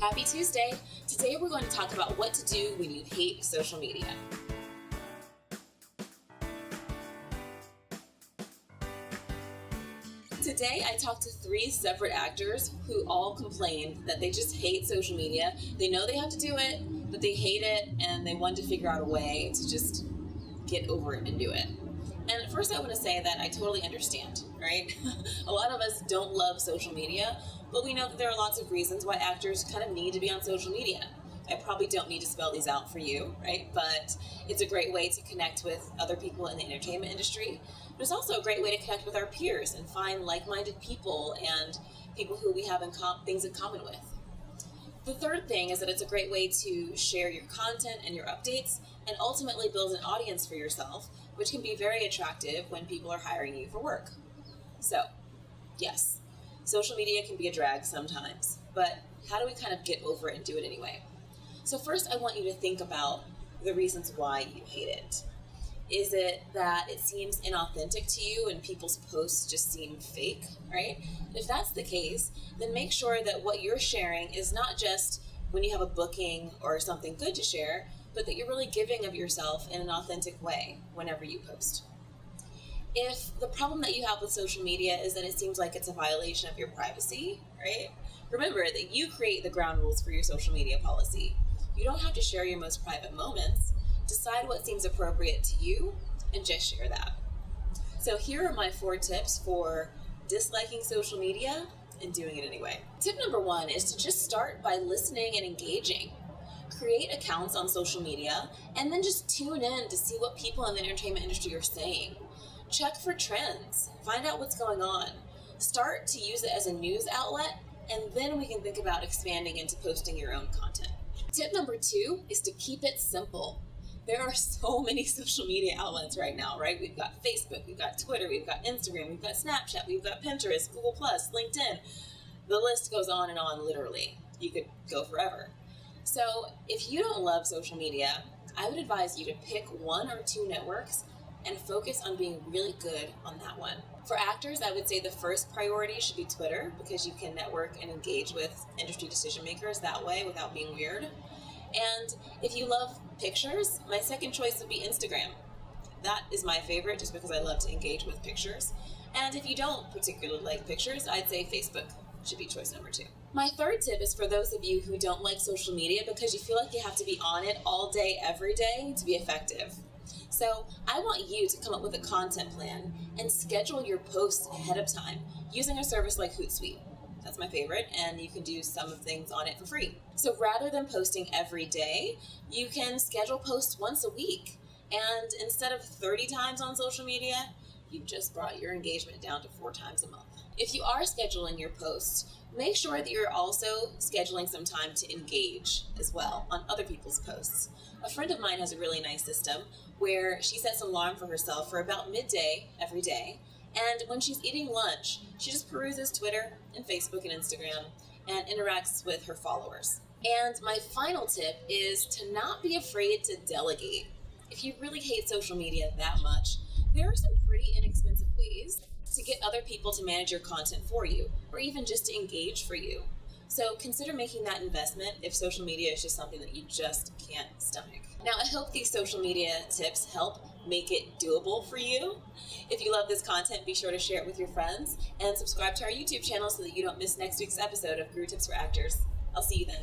Happy Tuesday! Today we're going to talk about what to do when you hate social media. Today I talked to 3 separate actors who all complained that they just hate social media. They know they have to do it, but they hate it and they want to figure out a way to just get over it and do it. And at first I want to say that I totally understand, right? A lot of us don't love social media, but we know that there are lots of reasons why actors kind of need to be on social media. I probably don't need to spell these out for you, right? But it's a great way to connect with other people in the entertainment industry. But it's also a great way to connect with our peers and find like-minded people and people who we have things in common with. The third thing is that it's a great way to share your content and your updates and ultimately build an audience for yourself, which can be very attractive when people are hiring you for work. So, yes, social media can be a drag sometimes, but how do we kind of get over it and do it anyway? So first, I want you to think about the reasons why you hate it. Is it that it seems inauthentic to you and people's posts just seem fake, right? If that's the case, then make sure that what you're sharing is not just when you have a booking or something good to share, but that you're really giving of yourself in an authentic way whenever you post. If the problem that you have with social media is that it seems like it's a violation of your privacy, right? Remember that you create the ground rules for your social media policy. You don't have to share your most private moments. Decide what seems appropriate to you and just share that. So here are my 4 tips for disliking social media and doing it anyway. Tip number 1 is to just start by listening and engaging. Create accounts on social media and then just tune in to see what people in the entertainment industry are saying. Check for trends. Find out what's going on. Start to use it as a news outlet, and then we can think about expanding into posting your own content. Tip number 2 is to keep it simple. There are so many social media outlets right now, right? We've got Facebook, we've got Twitter, we've got Instagram, we've got Snapchat, we've got Pinterest, Google+, LinkedIn. The list goes on and on, literally. You could go forever. So if you don't love social media, I would advise you to pick 1 or 2 networks and focus on being really good on that one. For actors, I would say the first priority should be Twitter because you can network and engage with industry decision makers that way without being weird. And if you love pictures, my second choice would be Instagram. That is my favorite just because I love to engage with pictures. And if you don't particularly like pictures, I'd say Facebook should be choice number 2. My third tip is for those of you who don't like social media because you feel like you have to be on it all day, every day to be effective. So I want you to come up with a content plan and schedule your posts ahead of time using a service like Hootsuite. That's my favorite, and you can do some of things on it for free. So rather than posting every day, you can schedule posts once a week. And instead of 30 times on social media, you've just brought your engagement down to 4 times a month. If you are scheduling your posts, make sure that you're also scheduling some time to engage as well on other people's posts. A friend of mine has a really nice system where she sets an alarm for herself for about midday every day. And when she's eating lunch, she just peruses Twitter and Facebook and Instagram and interacts with her followers. And my final tip is to not be afraid to delegate. If you really hate social media that much, there are some pretty inexpensive ways to get other people to manage your content for you, or even just to engage for you. So consider making that investment if social media is just something that you just can't stomach. Now, I hope these social media tips help make it doable for you. If you love this content, be sure to share it with your friends and subscribe to our YouTube channel so that you don't miss next week's episode of Guru Tips for Actors. I'll see you then.